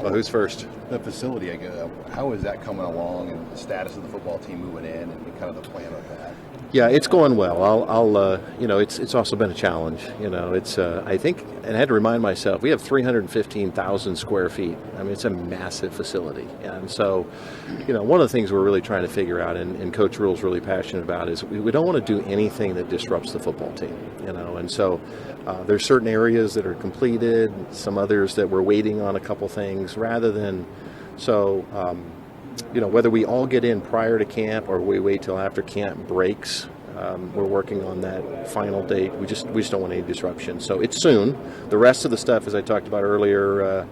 So who's first? The facility, I guess, how is that coming along, and the status of the football team moving in, and kind of the plan of that? Yeah, it's going well. It's also been a challenge. It's I think, and I had to remind myself, we have 315,000 square feet. I mean, it's a massive facility, and so, one of the things we're really trying to figure out, and Coach Rule's really passionate about, is we don't want to do anything that disrupts the football team. And so there's certain areas that are completed, some others that we're waiting on a couple things, rather than so. Whether we all get in prior to camp or we wait till after camp breaks, we're working on that final date. We just don't want any disruption. So it's soon. The rest of the stuff, as I talked about earlier,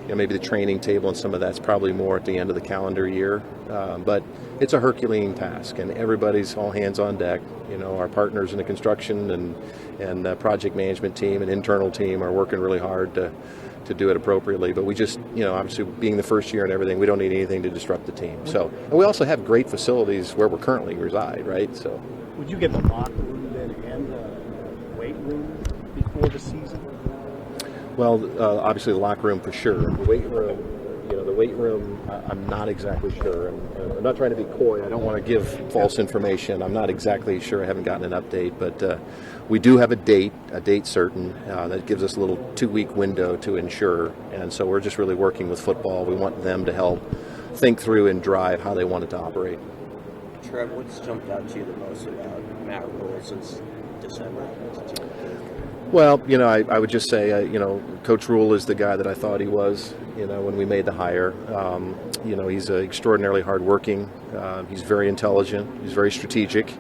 maybe the training table and some of that's probably more at the end of the calendar year. But it's a Herculean task, and everybody's all hands on deck. Our partners in the construction and project management team and internal team are working really hard to do it appropriately, but we just, obviously being the first year and everything, we don't need anything to disrupt the team. So, and we also have great facilities where we currently reside, right? So, would you get the locker room then and the weight room before the season? Well, obviously the locker room for sure. The weight room, I'm not exactly sure. I'm not trying to be coy. I don't want to give false information. I'm not exactly sure. I haven't gotten an update, but we do have a date certain that gives us a little 2-week window to ensure. And so we're just really working with football. We want them to help think through and drive how they want it to operate. Trev, what's jumped out to you the most about Matt Rule since December? Well, I would just say, Coach Rule is the guy that I thought he was, when we made the hire. He's extraordinarily hardworking. He's very intelligent. He's very strategic.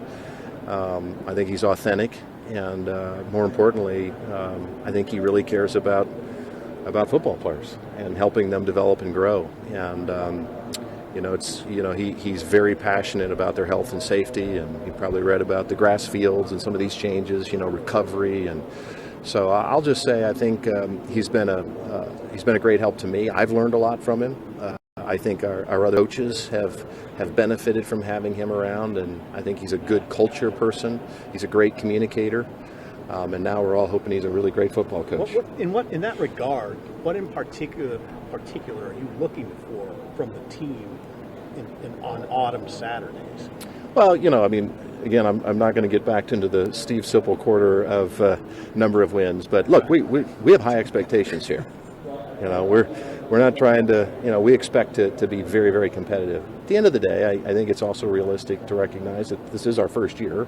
I think he's authentic. And more importantly, I think he really cares about football players and helping them develop and grow. And, he's very passionate about their health and safety. And you probably read about the grass fields and some of these changes, recovery. And so I'll just say I think he's been a great help to me. I've learned a lot from him. I think our other coaches have benefited from having him around, and I think he's a good culture person. He's a great communicator, and now we're all hoping he's a really great football coach. In that regard, what in particular are you looking for from the team on autumn Saturdays? Well, again, I'm not going to get back into the Steve Sipple quarter of number of wins, but look, we have high expectations here. We're not trying to, we expect to be very, very competitive. At the end of the day, I think it's also realistic to recognize that this is our first year.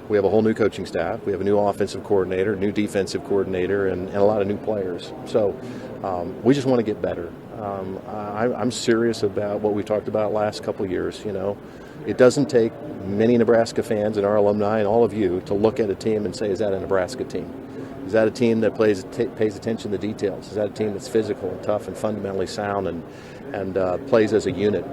We have a whole new coaching staff. We have a new offensive coordinator, new defensive coordinator, and a lot of new players. So we just want to get better. I'm serious about what we talked about last couple of years. It doesn't take many Nebraska fans and our alumni and all of you to look at a team and say, is that a Nebraska team? Is that a team that pays attention to the details? Is that a team that's physical and tough and fundamentally sound and plays as a unit,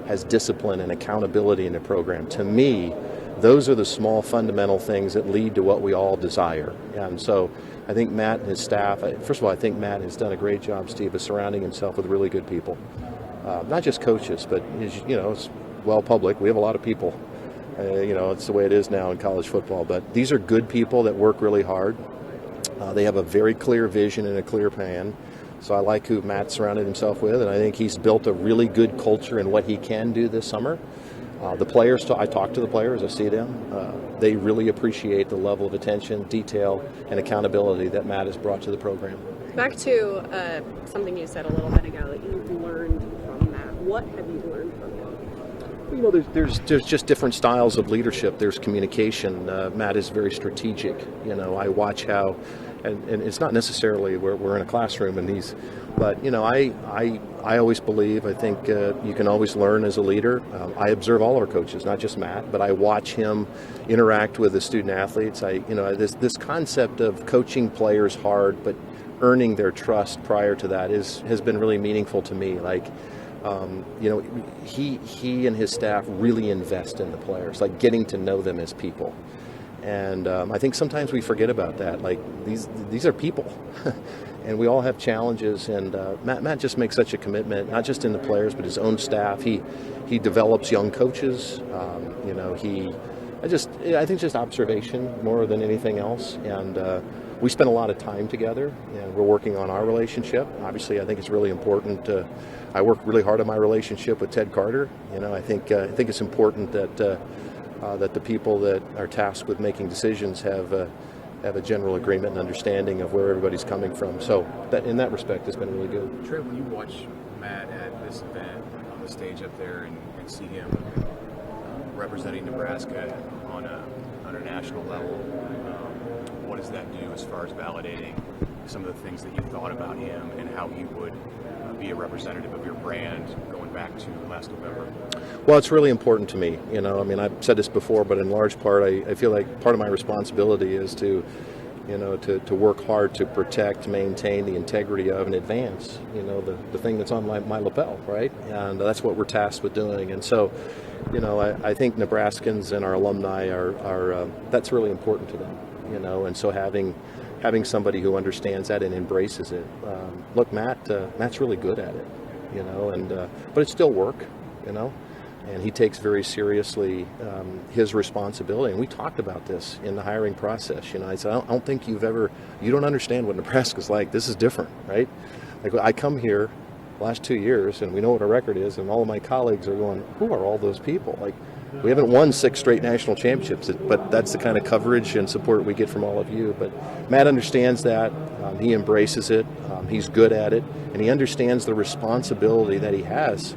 has discipline and accountability in the program? To me, those are the small fundamental things that lead to what we all desire. And so I think Matt and his staff, first of all, I think Matt has done a great job, Steve, of surrounding himself with really good people. Not just coaches, but, it's well public. We have a lot of people. It's the way it is now in college football. But these are good people that work really hard. They have a very clear vision and a clear plan. So I like who Matt surrounded himself with, and I think he's built a really good culture in what he can do this summer. The players, I talk to the players, I see them. They really appreciate the level of attention, detail, and accountability that Matt has brought to the program. Back to something you said a little bit ago that you've learned from Matt. What have you learned from him? There's just different styles of leadership. There's communication. Matt is very strategic. I watch how, and it's not necessarily we're in a classroom and but I always believe, I think you can always learn as a leader. I observe all our coaches, not just Matt, but I watch him interact with the student athletes. This concept of coaching players hard, but earning their trust prior to that has been really meaningful to me. He and his staff really invest in the players, like getting to know them as people. And I think sometimes we forget about that. Like these are people, and we all have challenges. And Matt just makes such a commitment, not just in the players, but his own staff. He develops young coaches. I think just observation more than anything else. And we spend a lot of time together, and we're working on our relationship. Obviously, I think it's really important. I work really hard on my relationship with Ted Carter. I think it's important that the people that are tasked with making decisions have a general agreement and understanding of where everybody's coming from. So that in that respect, it's been really good. Trev, when you watch Matt at this event on the stage up there and see him representing Nebraska on a national level, what does that do as far as validating some of the things that you thought about him and how he would be a representative of your brand going back to last November? Well, it's really important to me. I've said this before, but in large part, I feel like part of my responsibility is to work hard to protect, maintain the integrity of, and advance, the thing that's on my lapel, right? And that's what we're tasked with doing. And so, I think Nebraskans and our alumni are that's really important to them, and so having somebody who understands that and embraces it. Look, Matt's really good at it, but it's still work, and he takes very seriously his responsibility. And we talked about this in the hiring process. I said, I don't think you don't understand what Nebraska's like. This is different, right? Like, I come here the last 2 years, and we know what our record is, and all of my colleagues are going, who are all those people? Like, we haven't won 6 straight national championships, but that's the kind of coverage and support we get from all of you. But Matt understands that. He embraces it. He's good at it. And he understands the responsibility that he has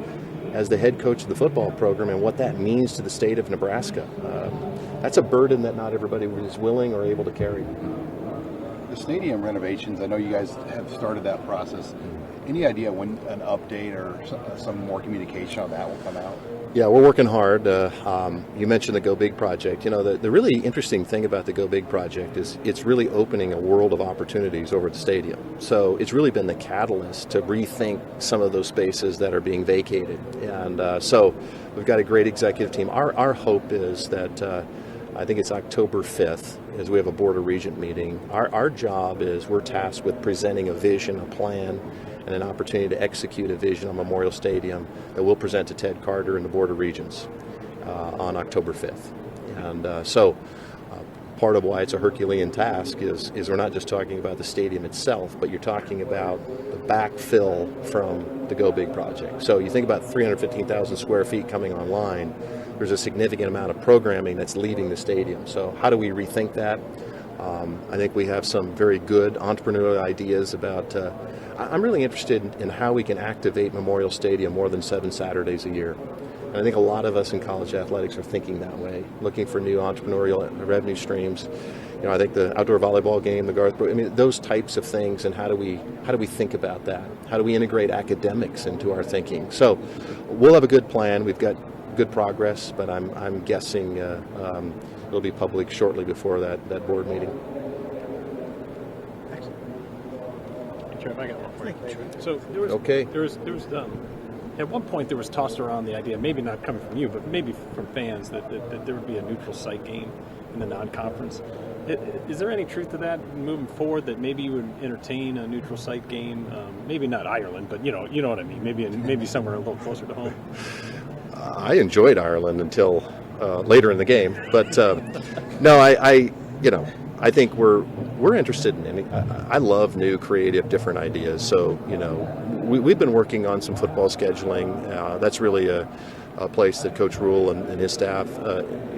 as the head coach of the football program and what that means to the state of Nebraska. That's a burden that not everybody is willing or able to carry. The stadium renovations, I know you guys have started that process. Any idea when an update or some more communication on that will come out? Yeah, we're working hard. You mentioned the Go Big project. The really interesting thing about the Go Big project is it's really opening a world of opportunities over at the stadium. So it's really been the catalyst to rethink some of those spaces that are being vacated. And so we've got a great executive team. Our hope is that I think it's October 5th, as we have a Board of Regent meeting. Our job is we're tasked with presenting a vision, a plan, and an opportunity to execute a vision on Memorial Stadium that we'll present to Ted Carter and the Board of Regents on October 5th. And so part of why it's a Herculean task is we're not just talking about the stadium itself, but you're talking about the backfill from the Go Big project. So you think about 315,000 square feet coming online, there's a significant amount of programming that's leaving the stadium. So how do we rethink that? I think we have some very good entrepreneurial ideas about I'm really interested in how we can activate Memorial Stadium more than 7 Saturdays a year. And I think a lot of us in college athletics are thinking that way, looking for new entrepreneurial revenue streams. I think the outdoor volleyball game, the Garth, those types of things, and how do we think about that? How do we integrate academics into our thinking? So we'll have a good plan. We've got good progress, but I'm guessing it'll be public shortly before that board meeting. Trev, I got one for you. So there was at one point there was tossed around the idea, maybe not coming from you, but maybe from fans, that there would be a neutral site game in the non-conference. Is there any truth to that moving forward, that maybe you would entertain a neutral site game? Maybe not Ireland, but you know what I mean. Maybe somewhere a little closer to home. I enjoyed Ireland until later in the game, but no, I think we're interested in any. I love new, creative, different ideas. So we've been working on some football scheduling. That's really a place that Coach Rule and his staff,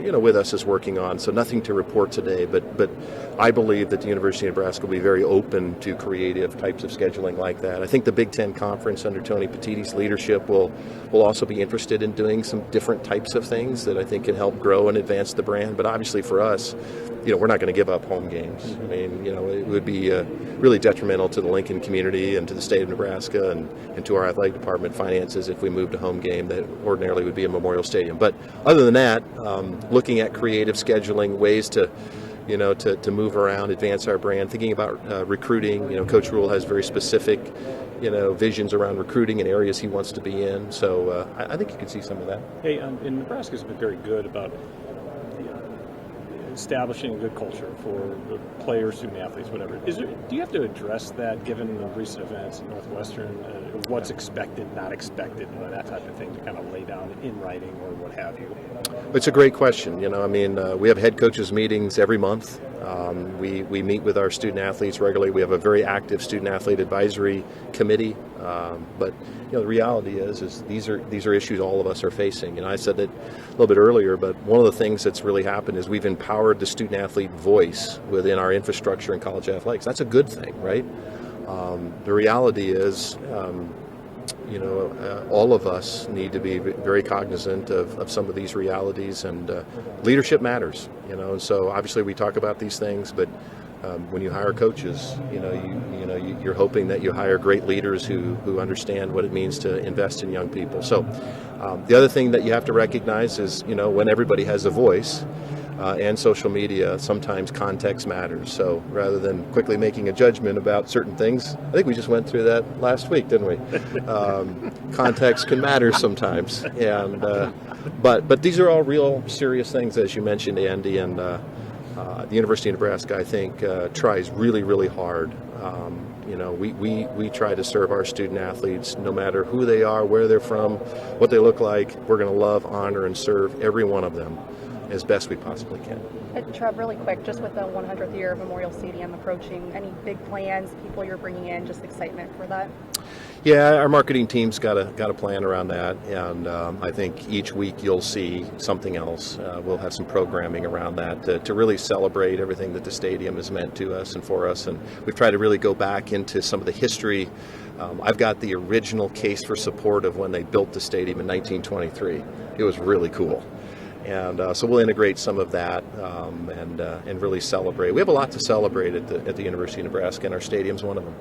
with us is working on. So nothing to report today, but I believe that the University of Nebraska will be very open to creative types of scheduling like that. I think the Big Ten Conference under Tony Petitti's leadership will also be interested in doing some different types of things that I think can help grow and advance the brand. But obviously for us, we're not going to give up home games. I mean, it would be really detrimental to the Lincoln community and to the state of Nebraska and to our athletic department finances if we moved a home game that ordinarily would be a Memorial Stadium. But other than that, looking at creative scheduling, ways to move around, advance our brand, thinking about recruiting. Coach Rule has very specific, visions around recruiting and areas he wants to be in. So I think you can see some of that. Hey, and Nebraska's been very good about establishing a good culture for the players, student athletes, whatever. Do you have to address that, given the recent events in Northwestern, what's expected, not expected, that type of thing, to kind of lay down in writing or what have you? It's a great question. We have head coaches meetings every month. We meet with our student athletes regularly. We have a very active student athlete advisory committee. But the reality is these are issues all of us are facing. And I said that a little bit earlier, but one of the things that's really happened is we've empowered the student athlete voice within our infrastructure in college athletics. That's a good thing, right? The reality is, all of us need to be very cognizant of some of these realities, and leadership matters. And so obviously we talk about these things, but when you hire coaches, you're hoping that you hire great leaders who understand what it means to invest in young people. So the other thing that you have to recognize is, when everybody has a voice. And social media, sometimes context matters. So rather than quickly making a judgment about certain things, I think we just went through that last week, didn't we? Context can matter sometimes. And but these are all real serious things, as you mentioned, Andy. And the University of Nebraska, I think, tries really, really hard. We try to serve our student athletes, no matter who they are, where they're from, what they look like. We're going to love, honor, and serve every one of them as best we possibly can. Trev, really quick, just with the 100th year of Memorial Stadium approaching, any big plans, people you're bringing in, just excitement for that? Yeah, our marketing team's got a plan around that, and I think each week you'll see something else. We'll have some programming around that to really celebrate everything that the stadium has meant to us and for us, and we've tried to really go back into some of the history. I've got the original case for support of when they built the stadium in 1923. It was really cool. And so we'll integrate some of that and really celebrate. We have a lot to celebrate at the University of Nebraska, and our stadium's one of them.